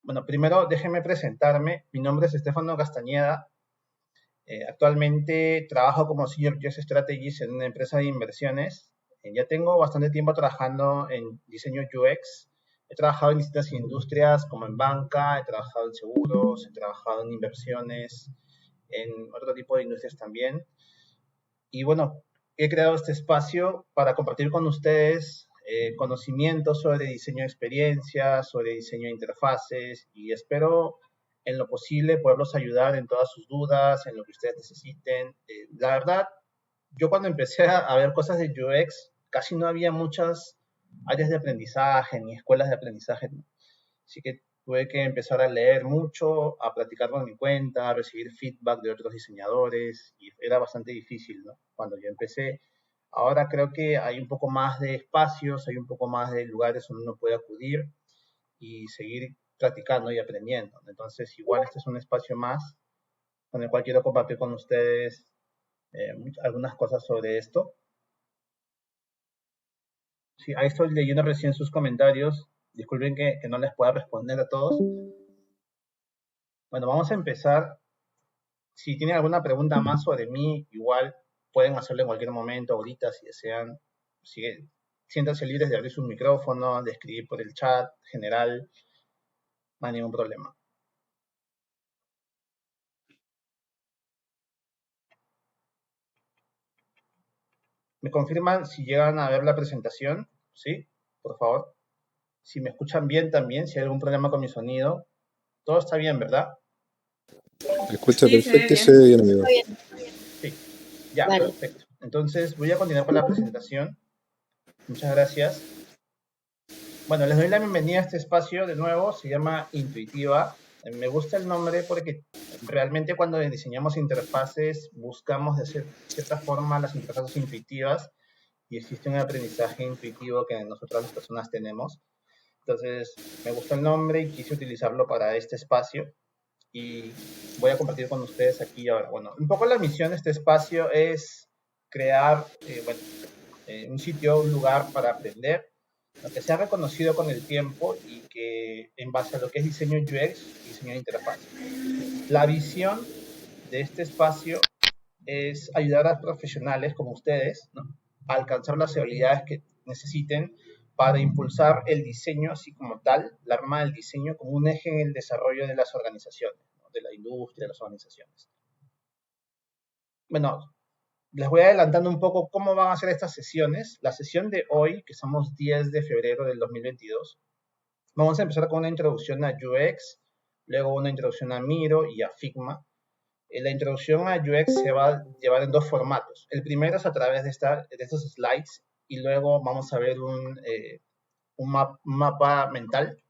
Bueno, primero déjenme presentarme. Mi nombre es Estefano Castañeda. Actualmente trabajo como Senior UX Strategist en una empresa de inversiones. Ya tengo bastante tiempo trabajando en diseño UX. He trabajado en distintas industrias como en banca, he trabajado en seguros, he trabajado en inversiones, en otro tipo de industrias también. Y bueno, he creado este espacio para compartir con ustedes conocimientos sobre diseño de experiencias, sobre diseño de interfaces y espero en lo posible poderlos ayudar en todas sus dudas, en lo que ustedes necesiten. La verdad, yo cuando empecé a ver cosas de UX, casi no había muchas áreas de aprendizaje ni escuelas de aprendizaje, ¿no? Así que tuve que empezar a leer mucho, a practicar por mi cuenta, a recibir feedback de otros diseñadores y era bastante difícil, ¿no? Cuando yo empecé. Ahora creo que hay un poco más de espacios, hay un poco más de lugares donde uno puede acudir y seguir practicando y aprendiendo. Entonces, igual este es un espacio más con el cual quiero compartir con ustedes algunas cosas sobre esto. Sí, ahí estoy leyendo recién sus comentarios. Disculpen que no les pueda responder a todos. Bueno, vamos a empezar. Si tienen alguna pregunta más sobre mí, igual pueden hacerlo en cualquier momento, ahorita, si desean. Si, siéntanse libres de abrir su micrófono, de escribir por el chat general, no hay ningún problema. ¿Me confirman si llegan a ver la presentación? ¿Sí? Por favor. Si me escuchan bien también, si hay algún problema con mi sonido. Todo está bien, ¿verdad? Se escucha Sí, se ve perfecto y bien. se ve bien, amigo. Sí. Ya, Vale. perfecto. Entonces voy a continuar con la presentación. Muchas gracias. Bueno, les doy la bienvenida a este espacio de nuevo, se llama Intuitiva. Me gusta el nombre porque realmente cuando diseñamos interfaces buscamos de cierta forma las interfaces intuitivas y existe un aprendizaje intuitivo que nosotras las personas tenemos. Entonces, me gusta el nombre y quise utilizarlo para este espacio y voy a compartir con ustedes aquí ahora. Bueno, un poco la misión de este espacio es crear un sitio, un lugar para aprender que sea reconocido con el tiempo y que en base a lo que es diseño UX, diseño de interfaz. La visión de este espacio es ayudar a profesionales como ustedes, ¿no?, a alcanzar las habilidades que necesiten para impulsar el diseño así como tal, la rama del diseño como un eje en el desarrollo de las organizaciones, ¿no?, de la industria, de las organizaciones. Bueno, les voy adelantando un poco cómo van a ser estas sesiones. La sesión de hoy, que somos 10 de febrero del 2022, vamos a empezar con una introducción a UX, luego una introducción a Miro y a Figma. La introducción a UX se va a llevar en dos formatos. El primero es a través de estos slides y luego vamos a ver un mapa mental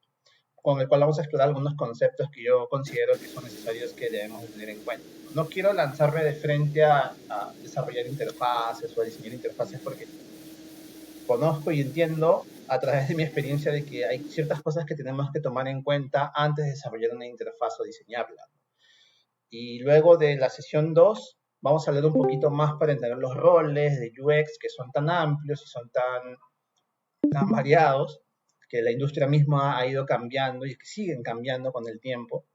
con el cual vamos a explorar algunos conceptos que yo considero que son necesarios que debemos de tener en cuenta. No quiero lanzarme de frente a desarrollar interfaces o a diseñar interfaces porque conozco y entiendo a través de mi experiencia de que hay ciertas cosas que tenemos que tomar en cuenta antes de desarrollar una interfaz o diseñarla. Y luego de la sesión 2 vamos a hablar un poquito más para entender los roles de UX que son tan amplios y son tan variados que la industria misma ha ido cambiando y que siguen cambiando con el tiempo.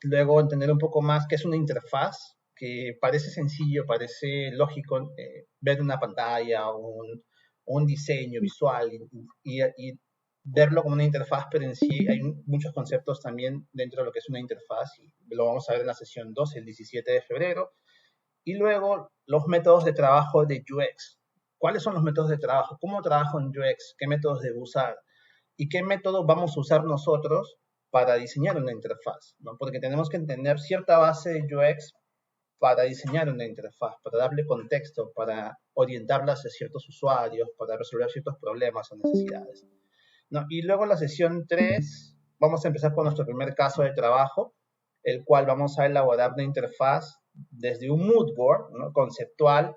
Luego entender un poco más qué es una interfaz, que parece sencillo, parece lógico ver una pantalla o un diseño visual y verlo como una interfaz, pero en sí hay muchos conceptos también dentro de lo que es una interfaz y lo vamos a ver en la sesión 2, el 17 de febrero. Y luego los métodos de trabajo de UX. ¿Cuáles son los métodos de trabajo? ¿Cómo trabajo en UX? ¿Qué métodos debo usar? ¿Y qué métodos vamos a usar nosotros para diseñar una interfaz? ¿No? Porque tenemos que entender cierta base de UX para diseñar una interfaz, para darle contexto, para orientarla hacia ciertos usuarios, para resolver ciertos problemas o necesidades, ¿no? Y luego en la sesión 3 vamos a empezar con nuestro primer caso de trabajo, el cual vamos a elaborar una interfaz desde un mood board, ¿no?, conceptual.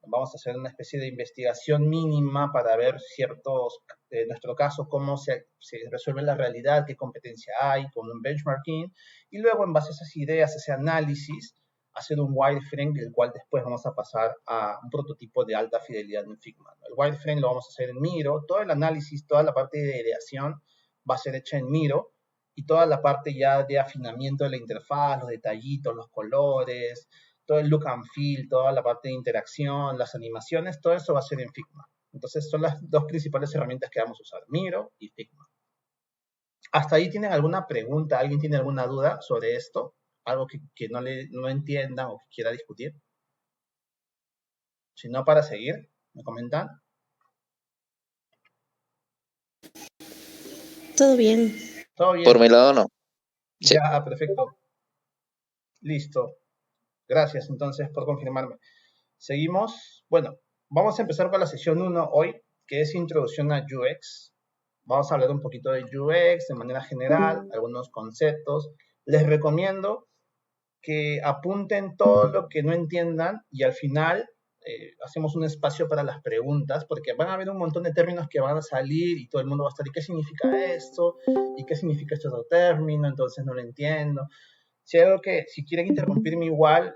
Vamos a hacer una especie de investigación mínima para ver ciertos, en nuestro caso, cómo se resuelve la realidad, qué competencia hay, con un benchmarking, y luego en base a esas ideas, ese análisis, hacer un wireframe, del cual después vamos a pasar a un prototipo de alta fidelidad en Figma, ¿no? El wireframe lo vamos a hacer en Miro, todo el análisis, toda la parte de ideación va a ser hecha en Miro, y toda la parte ya de afinamiento de la interfaz, los detallitos, los colores, todo el look and feel, toda la parte de interacción, las animaciones, todo eso va a ser en Figma. Entonces son las dos principales herramientas que vamos a usar, Miro y Figma. ¿Hasta ahí tienen alguna pregunta? ¿Alguien tiene alguna duda sobre esto? ¿Algo que no entiendan o que quiera discutir? Si no, para seguir, ¿me comentan? Todo bien. ¿Todo bien? Por mi lado, no. Sí. Ya, perfecto. Listo. Gracias entonces por confirmarme. Seguimos. Bueno, vamos a empezar con la sesión 1 hoy, que es introducción a UX. Vamos a hablar un poquito de UX de manera general, algunos conceptos. Les recomiendo que apunten todo lo que no entiendan y al final hacemos un espacio para las preguntas, porque van a haber un montón de términos que van a salir y todo el mundo va a estar, ¿y qué significa esto? ¿Y qué significa este otro término? Entonces no lo entiendo. Si quieren interrumpirme igual,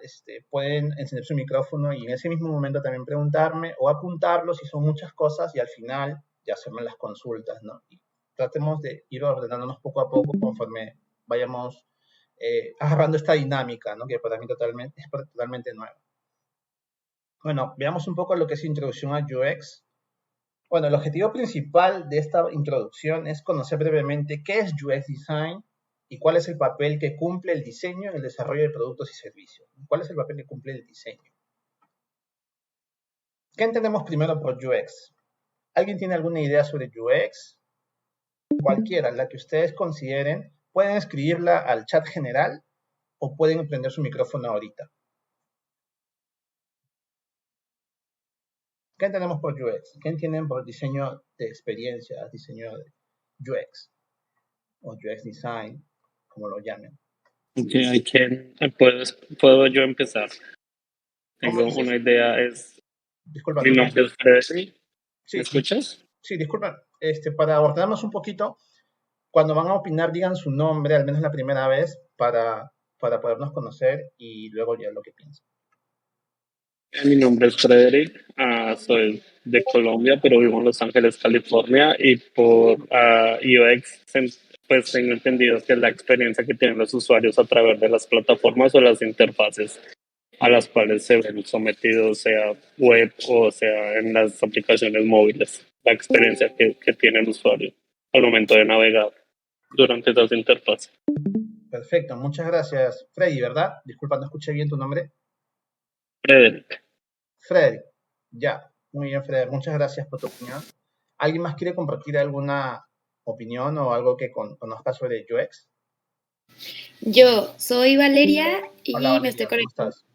pueden encender su micrófono y en ese mismo momento también preguntarme o apuntarlo si son muchas cosas y al final ya hacerme las consultas, ¿no? Y tratemos de ir ordenándonos poco a poco conforme vayamos agarrando esta dinámica, ¿no? Que para mí es totalmente nueva. Bueno, veamos un poco lo que es introducción a UX. Bueno, el objetivo principal de esta introducción es conocer brevemente qué es UX Design y cuál es el papel que cumple el diseño en el desarrollo de productos y servicios. ¿Cuál es el papel que cumple el diseño? ¿Qué entendemos primero por UX? ¿Alguien tiene alguna idea sobre UX? Cualquiera, la que ustedes consideren, pueden escribirla al chat general o pueden prender su micrófono ahorita. ¿Qué entendemos por UX? ¿Qué entienden por diseño de experiencia, diseño de UX o UX Design, como lo llamen? Okay, ¿puedo yo empezar? Tengo una idea, Disculpa, mi nombre es Frederick. sí, ¿Me escuchas? Sí, disculpa, para ordenarnos un poquito, cuando van a opinar digan su nombre, al menos la primera vez, para podernos conocer y luego ya lo que piensan. Mi nombre es Frederick, soy de Colombia, pero vivo en Los Ángeles, California, y por UX, pues tengo entendido que es la experiencia que tienen los usuarios a través de las plataformas o las interfaces a las cuales se ven sometidos, sea web o sea en las aplicaciones móviles, la experiencia que tiene el usuario al momento de navegar durante esas interfaces. Perfecto, muchas gracias. Freddy, ¿verdad? Disculpa, no escuché bien tu nombre. Frederick. Freddy, ya. Muy bien, Freddy. Muchas gracias por tu opinión. ¿Alguien más quiere compartir alguna opinión o algo que conozca sobre UX? Yo soy Valeria y Hola, Valeria, me estoy ¿cómo conectando. estás?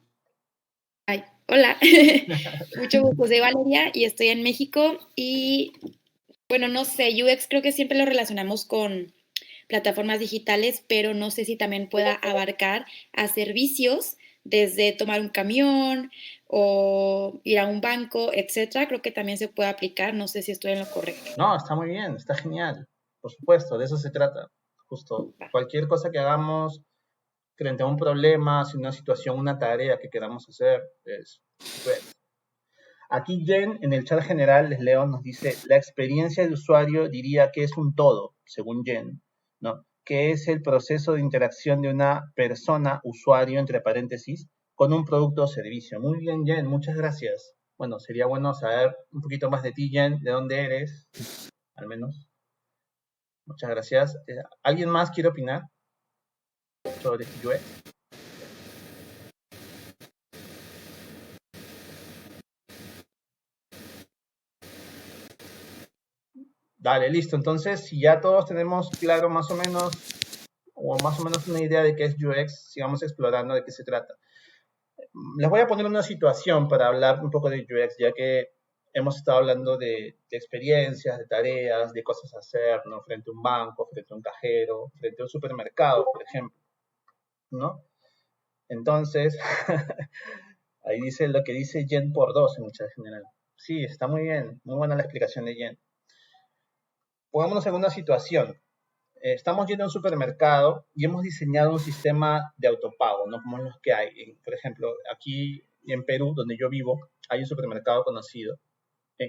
Ay, hola. Mucho gusto, soy Valeria y estoy en México y bueno, no sé, UX creo que siempre lo relacionamos con plataformas digitales, pero no sé si también pueda abarcar a servicios desde tomar un camión o ir a un banco, etcétera. Creo que también se puede aplicar, no sé si estoy en lo correcto. No, está muy bien, está genial. Por supuesto, de eso se trata. Justo cualquier cosa que hagamos frente a un problema, si una situación, una tarea que queramos hacer, es UX. Aquí Jen, en el chat general, les leo, nos dice, la experiencia del usuario diría que es un todo, según Jen, ¿no? Que es el proceso de interacción de una persona, usuario, entre paréntesis, con un producto o servicio. Muy bien, Jen, muchas gracias. Bueno, sería bueno saber un poquito más de ti, Jen, de dónde eres, al menos. Muchas gracias. ¿Alguien más quiere opinar sobre UX? Dale, listo. Entonces, si ya todos tenemos claro más o menos una idea de qué es UX, sigamos explorando de qué se trata. Les voy a poner una situación para hablar un poco de UX, ya que hemos estado hablando de experiencias, de tareas, de cosas a hacer, ¿no? Frente a un banco, frente a un cajero, frente a un supermercado, por ejemplo, ¿no? Entonces, ahí dice lo que dice Jen por 2 en el chat general. Sí, está muy bien, muy buena la explicación de Jen. Pongámonos en una situación. Estamos yendo a un supermercado y hemos diseñado un sistema de autopago, ¿no? Como los que hay. Por ejemplo, aquí en Perú, donde yo vivo, hay un supermercado conocido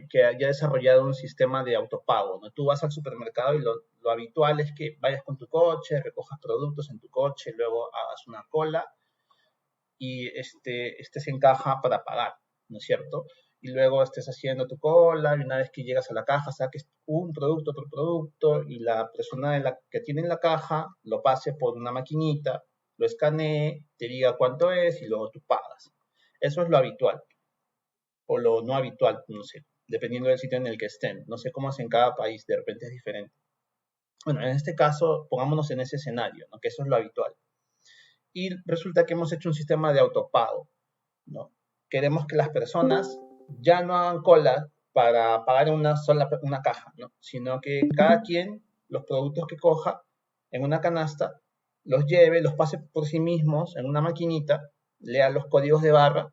que haya desarrollado un sistema de autopago, ¿no? Tú vas al supermercado y lo habitual es que vayas con tu coche, recojas productos en tu coche, luego hagas una cola y este se encaja para pagar, ¿no es cierto? Y luego estés haciendo tu cola y una vez que llegas a la caja saques un producto, otro producto y la persona que tiene en la caja lo pase por una maquinita, lo escanee, te diga cuánto es y luego tú pagas. Eso es lo habitual o lo no habitual, no sé, dependiendo del sitio en el que estén. No sé cómo es en cada país, de repente es diferente. Bueno, en este caso, pongámonos en ese escenario, ¿no? Que eso es lo habitual. Y resulta que hemos hecho un sistema de autopago, ¿no? Queremos que las personas ya no hagan cola para pagar una caja, ¿no? Sino que cada quien los productos que coja en una canasta los lleve, los pase por sí mismos en una maquinita, lea los códigos de barra,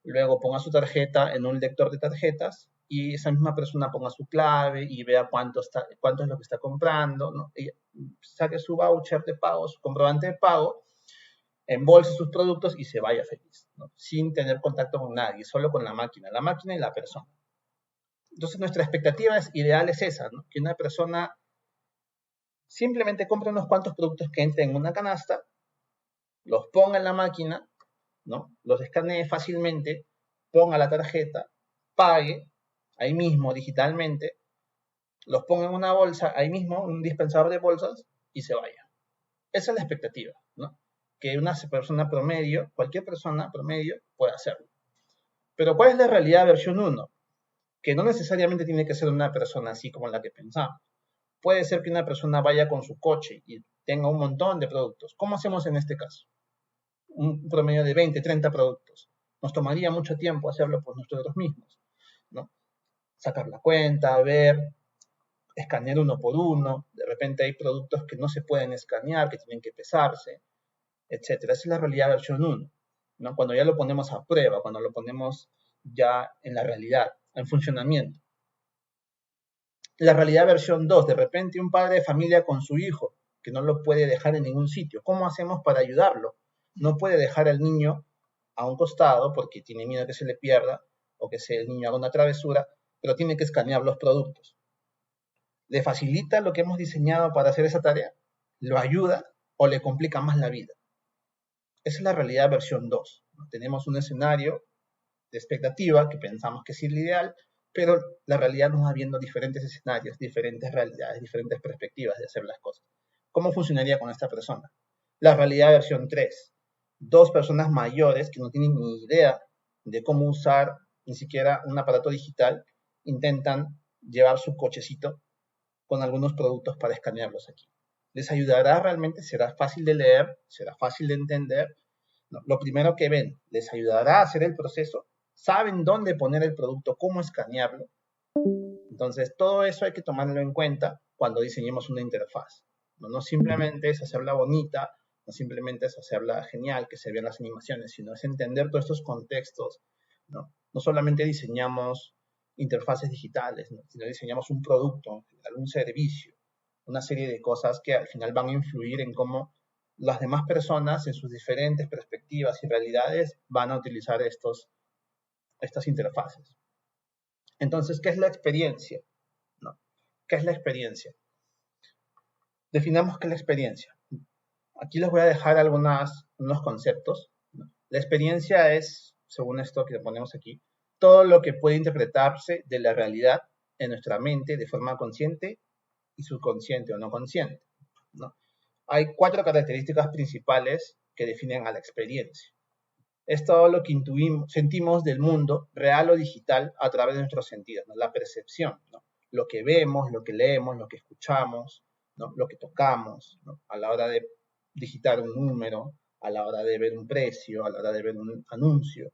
luego ponga su tarjeta en un lector de tarjetas y esa misma persona ponga su clave y vea cuánto es lo que está comprando, ¿no? Y saque su voucher de pago, su comprobante de pago, embolse sus productos y se vaya feliz, ¿no? Sin tener contacto con nadie, solo con la máquina y la persona. Entonces nuestra expectativa ideal es esa, ¿no? Que una persona simplemente compre unos cuantos productos que entren en una canasta, los ponga en la máquina, ¿no? Los escanee fácilmente, ponga la tarjeta, pague ahí mismo digitalmente, los ponga en una bolsa, ahí mismo, un dispensador de bolsas y se vaya. Esa es la expectativa, ¿no? Que una persona promedio, cualquier persona promedio pueda hacerlo. Pero ¿cuál es la realidad versión 1? Que no necesariamente tiene que ser una persona así como la que pensamos. Puede ser que una persona vaya con su coche y tenga un montón de productos. ¿Cómo hacemos en este caso? Un promedio de 20, 30 productos. Nos tomaría mucho tiempo hacerlo por nosotros mismos, ¿no? Sacar la cuenta, ver, escanear uno por uno. De repente hay productos que no se pueden escanear, que tienen que pesarse, etcétera. Esa es la realidad versión 1, ¿no? Cuando ya lo ponemos a prueba, cuando lo ponemos ya en la realidad, en funcionamiento. La realidad versión 2, de repente un padre de familia con su hijo, que no lo puede dejar en ningún sitio. ¿Cómo hacemos para ayudarlo? No puede dejar al niño a un costado porque tiene miedo que se le pierda o que el niño haga una travesura, pero tiene que escanear los productos. ¿Le facilita lo que hemos diseñado para hacer esa tarea? ¿Lo ayuda o le complica más la vida? Esa es la realidad versión 2. Tenemos un escenario de expectativa que pensamos que es el ideal, pero la realidad nos va viendo diferentes escenarios, diferentes realidades, diferentes perspectivas de hacer las cosas. ¿Cómo funcionaría con esta persona? La realidad versión 3. Dos personas mayores que no tienen ni idea de cómo usar ni siquiera un aparato digital, intentan llevar su cochecito con algunos productos para escanearlos aquí. ¿Les ayudará realmente? ¿Será fácil de leer? ¿Será fácil de entender? No, lo primero que ven, ¿les ayudará a hacer el proceso? ¿Saben dónde poner el producto? ¿Cómo escanearlo? Entonces, todo eso hay que tomarlo en cuenta cuando diseñemos una interfaz. No simplemente es hacerla bonita, no simplemente es hacerla genial, que se vean las animaciones, sino es entender todos estos contextos. No solamente diseñamos interfaces digitales, ¿no? Sino diseñamos un producto, un servicio, una serie de cosas que al final van a influir en cómo las demás personas en sus diferentes perspectivas y realidades van a utilizar estas interfaces. Entonces, ¿qué es la experiencia? ¿No? ¿Qué es la experiencia? Definamos qué es la experiencia. Aquí les voy a dejar unos conceptos, ¿no? La experiencia es, según esto que ponemos aquí, todo lo que puede interpretarse de la realidad en nuestra mente de forma consciente y subconsciente o no consciente, ¿no? Hay 4 características principales que definen a la experiencia. Es todo lo que sentimos del mundo, real o digital, a través de nuestros sentidos, ¿no? La percepción, ¿no? Lo que vemos, lo que leemos, lo que escuchamos, ¿no? Lo que tocamos, ¿no? A la hora de digitar un número, a la hora de ver un precio, a la hora de ver un anuncio,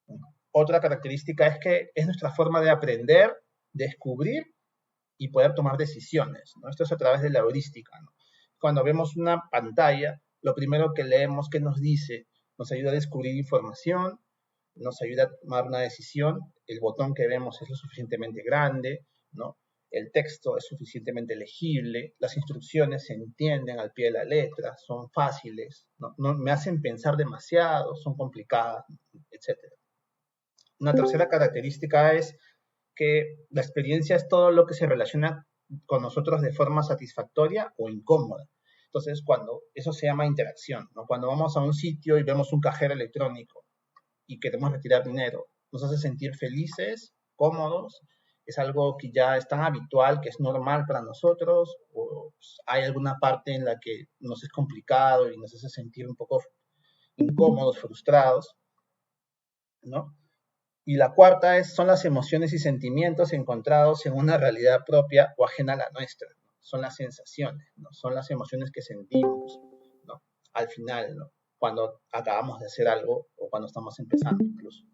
¿no? Otra característica es que es nuestra forma de aprender, descubrir y poder tomar decisiones, ¿no? Esto es a través de la heurística, ¿no? Cuando vemos una pantalla, lo primero que leemos, ¿qué nos dice? Nos ayuda a descubrir información, nos ayuda a tomar una decisión, el botón que vemos es lo suficientemente grande, ¿no? El texto es suficientemente legible, las instrucciones se entienden al pie de la letra, son fáciles, no me hacen pensar demasiado, son complicadas, etc. Una tercera característica es que la experiencia es todo lo que se relaciona con nosotros de forma satisfactoria o incómoda. Entonces, eso se llama interacción, ¿no? Cuando vamos a un sitio y vemos un cajero electrónico y queremos retirar dinero, nos hace sentir felices, cómodos, es algo que ya es tan habitual, que es normal para nosotros, o pues, hay alguna parte en la que nos es complicado y nos hace sentir un poco incómodos, frustrados, ¿no? Y la cuarta son las emociones y sentimientos encontrados en una realidad propia o ajena a la nuestra, ¿no? Son las sensaciones, ¿no? Son las emociones que sentimos, ¿no? Al final, ¿no? Cuando acabamos de hacer algo o cuando estamos empezando incluso.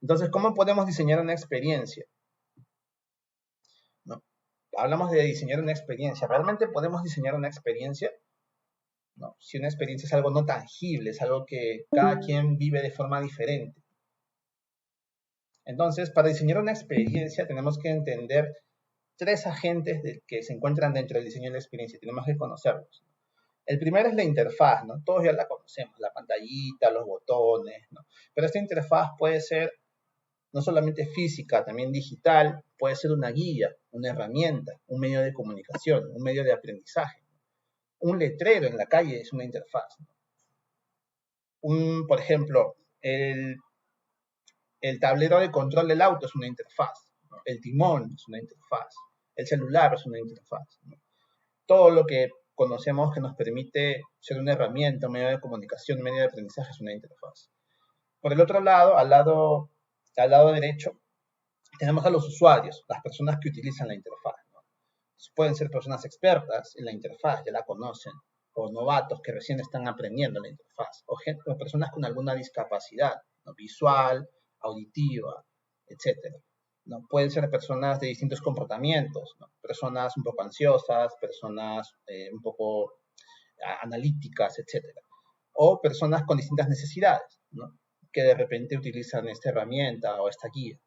Entonces, ¿cómo podemos diseñar una experiencia? ¿No? Hablamos de diseñar una experiencia. ¿Realmente podemos diseñar una experiencia? ¿No? Si una experiencia es algo no tangible, es algo que cada quien vive de forma diferente. Entonces, para diseñar una experiencia tenemos que entender 3 agentes que se encuentran dentro del diseño de la experiencia. Tenemos que conocerlos. El primero es la interfaz, ¿no? Todos ya la conocemos, la pantallita, los botones, ¿no? Pero esta interfaz puede ser no solamente física, también digital, puede ser una guía, una herramienta, un medio de comunicación, un medio de aprendizaje. Un letrero en la calle es una interfaz, ¿no? Por ejemplo, el tablero de control del auto es una interfaz, ¿no? El timón es una interfaz, el celular es una interfaz, ¿no? Todo lo que conocemos que nos permite ser una herramienta, un medio de comunicación, un medio de aprendizaje es una interfaz. Por el otro lado, al lado derecho, tenemos a los usuarios, las personas que utilizan la interfaz, ¿no? Pueden ser personas expertas en la interfaz, ya la conocen, o novatos que recién están aprendiendo la interfaz, o personas con alguna discapacidad, ¿no? Visual, auditiva, etc. ¿No? Pueden ser personas de distintos comportamientos, ¿no? Personas un poco ansiosas, personas un poco analíticas, etc. O personas con distintas necesidades, ¿no? Que de repente utilizan esta herramienta o esta guía.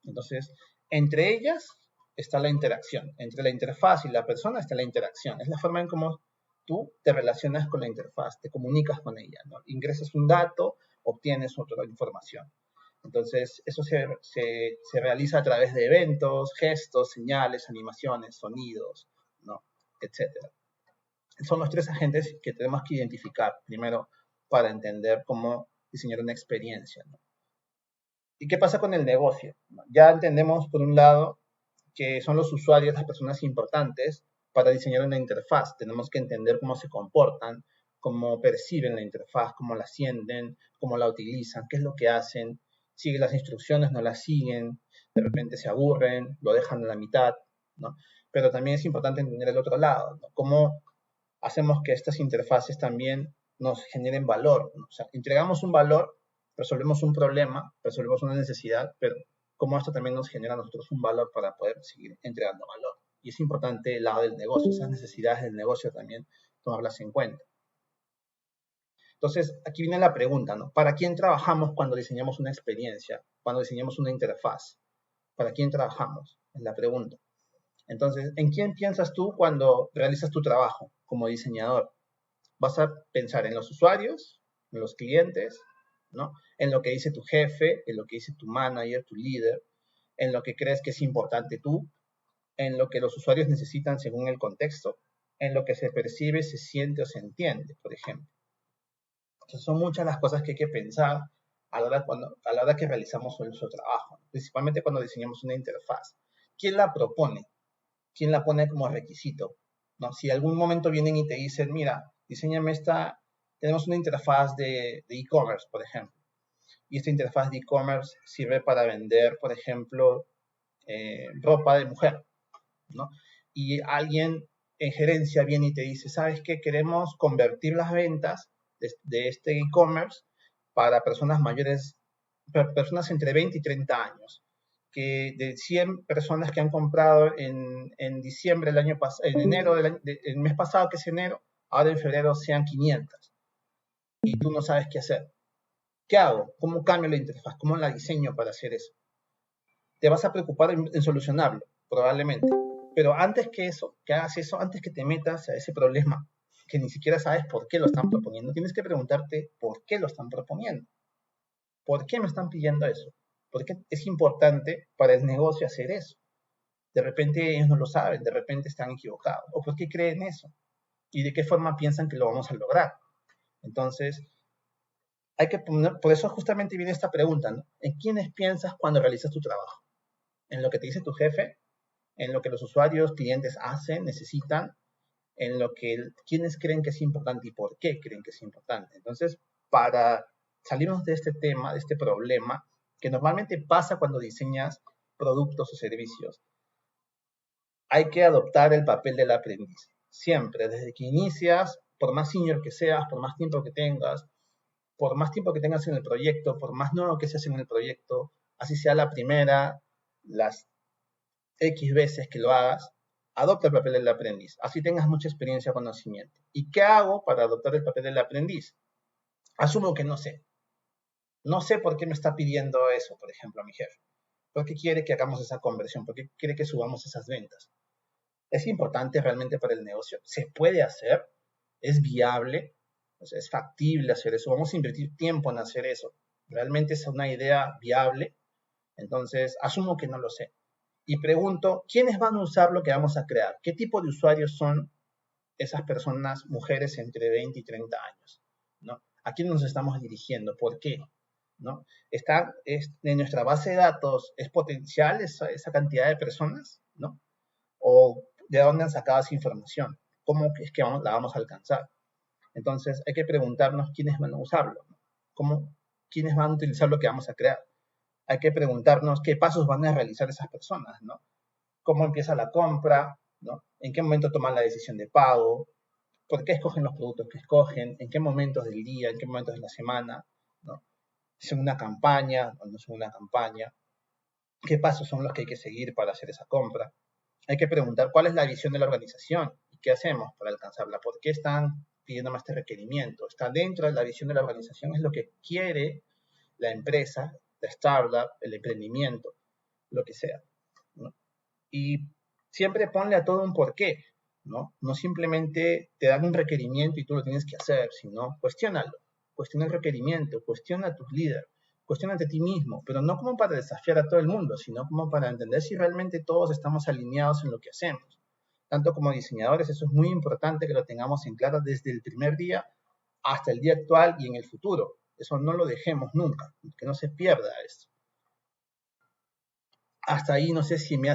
Entonces, entre ellas está la interacción. Entre la interfaz y la persona está la interacción. Es la forma en cómo tú te relacionas con la interfaz, te comunicas con ella, ¿no? Ingresas un dato, obtienes otra información. Entonces, eso se realiza a través de eventos, gestos, señales, animaciones, sonidos, ¿no? Etcétera. Son los 3 agentes que tenemos que identificar primero para entender cómo diseñar una experiencia, ¿no? ¿Y qué pasa con el negocio? Ya entendemos, por un lado, que son los usuarios las personas importantes para diseñar una interfaz. Tenemos que entender cómo se comportan, cómo perciben la interfaz, cómo la sienten, cómo la utilizan, qué es lo que hacen, siguen las instrucciones, no las siguen, de repente se aburren, lo dejan a la mitad, ¿no? Pero también es importante entender el otro lado, ¿no? Cómo hacemos que estas interfaces también nos generen valor, ¿no? O sea, entregamos un valor, resolvemos un problema, resolvemos una necesidad, pero cómo esto también nos genera a nosotros un valor para poder seguir entregando valor. Y es importante el lado del negocio, esas necesidades del negocio también tomarlas en cuenta. Entonces, aquí viene la pregunta, ¿no? ¿Para quién trabajamos cuando diseñamos una experiencia, cuando diseñamos una interfaz? ¿Para quién trabajamos? Es la pregunta. Entonces, ¿en quién piensas tú cuando realizas tu trabajo como diseñador? Vas a pensar en los usuarios, en los clientes, ¿no? En lo que dice tu jefe, en lo que dice tu manager, tu líder, en lo que crees que es importante tú, en lo que los usuarios necesitan según el contexto, en lo que se percibe, se siente o se entiende, por ejemplo. Entonces, son muchas las cosas que hay que pensar a la hora que realizamos nuestro trabajo, principalmente cuando diseñamos una interfaz. ¿Quién la propone? ¿Quién la pone como requisito? ¿No? Si algún momento vienen y te dicen, mira, diseñame tenemos una interfaz de e-commerce, por ejemplo, y esta interfaz de e-commerce sirve para vender, por ejemplo, ropa de mujer, ¿no? Y alguien en gerencia viene y te dice, ¿sabes qué? Queremos convertir las ventas de este e-commerce para personas mayores, personas entre 20 y 30 años, que de 100 personas que han comprado en diciembre del año pasado, en enero el mes pasado, que es enero, ahora en febrero sean 500. Y tú no sabes qué hacer. ¿Qué hago? ¿Cómo cambio la interfaz? ¿Cómo la diseño para hacer eso? Te vas a preocupar en solucionarlo, probablemente. Pero antes que hagas eso, antes que te metas a ese problema, que ni siquiera sabes por qué lo están proponiendo, tienes que preguntarte por qué lo están proponiendo. ¿Por qué me están pidiendo eso? Porque es importante para el negocio hacer eso. De repente ellos no lo saben, de repente están equivocados. ¿O por qué creen eso? ¿Y de qué forma piensan que lo vamos a lograr? Entonces, hay que poner, por eso justamente viene esta pregunta, ¿no? ¿En quiénes piensas cuando realizas tu trabajo? ¿En lo que te dice tu jefe? ¿En lo que los usuarios, clientes hacen, necesitan? ¿En lo que quienes creen que es importante y por qué creen que es importante? Entonces, para salirnos de este tema, de este problema, que normalmente pasa cuando diseñas productos o servicios, hay que adoptar el papel del aprendiz. Siempre, desde que inicias, por más senior que seas, por más tiempo que tengas, por más tiempo que tengas en el proyecto, por más nuevo que seas en el proyecto, así sea la primera, las X veces que lo hagas, adopta el papel del aprendiz. Así tengas mucha experiencia o conocimiento. ¿Y qué hago para adoptar el papel del aprendiz? Asumo que no sé. No sé por qué me está pidiendo eso, por ejemplo, a mi jefe. ¿Por qué quiere que hagamos esa conversión? ¿Por qué quiere que subamos esas ventas? ¿Es importante realmente para el negocio? ¿Se puede hacer? ¿Es viable? O sea, ¿es factible hacer eso? ¿Vamos a invertir tiempo en hacer eso? ¿Realmente es una idea viable? Entonces, asumo que no lo sé. Y pregunto, ¿quiénes van a usar lo que vamos a crear? ¿Qué tipo de usuarios son esas personas, mujeres entre 20 y 30 años? ¿No? ¿A quién nos estamos dirigiendo? ¿Por qué? ¿No? ¿En nuestra base de datos es potencial esa cantidad de personas? ¿No? ¿O de dónde han sacado esa información? ¿Cómo es que la vamos a alcanzar? Entonces hay que preguntarnos quiénes van a usarlo, ¿no? ¿Quiénes van a utilizar lo que vamos a crear? Hay que preguntarnos qué pasos van a realizar esas personas, ¿no? ¿Cómo empieza la compra? ¿No? ¿En qué momento toman la decisión de pago? ¿Por qué escogen los productos que escogen? ¿En qué momentos del día? ¿En qué momentos de la semana? ¿No? ¿Son una campaña o no son una campaña? ¿Qué pasos son los que hay que seguir para hacer esa compra? Hay que preguntar cuál es la visión de la organización y qué hacemos para alcanzarla. ¿Por qué están pidiendo más este requerimiento? ¿Está dentro de la visión de la organización? ¿Es lo que quiere la empresa, la startup, el emprendimiento, lo que sea? ¿No? Y siempre ponle a todo un porqué, ¿no? No simplemente te dan un requerimiento y tú lo tienes que hacer, sino cuestiónalo. Cuestiona el requerimiento, cuestiona a tus líderes, cuestiónate a ti mismo, pero no como para desafiar a todo el mundo, sino como para entender si realmente todos estamos alineados en lo que hacemos. Tanto como diseñadores, eso es muy importante que lo tengamos en claro desde el primer día hasta el día actual y en el futuro. Eso no lo dejemos nunca, que no se pierda esto. Hasta ahí no sé si me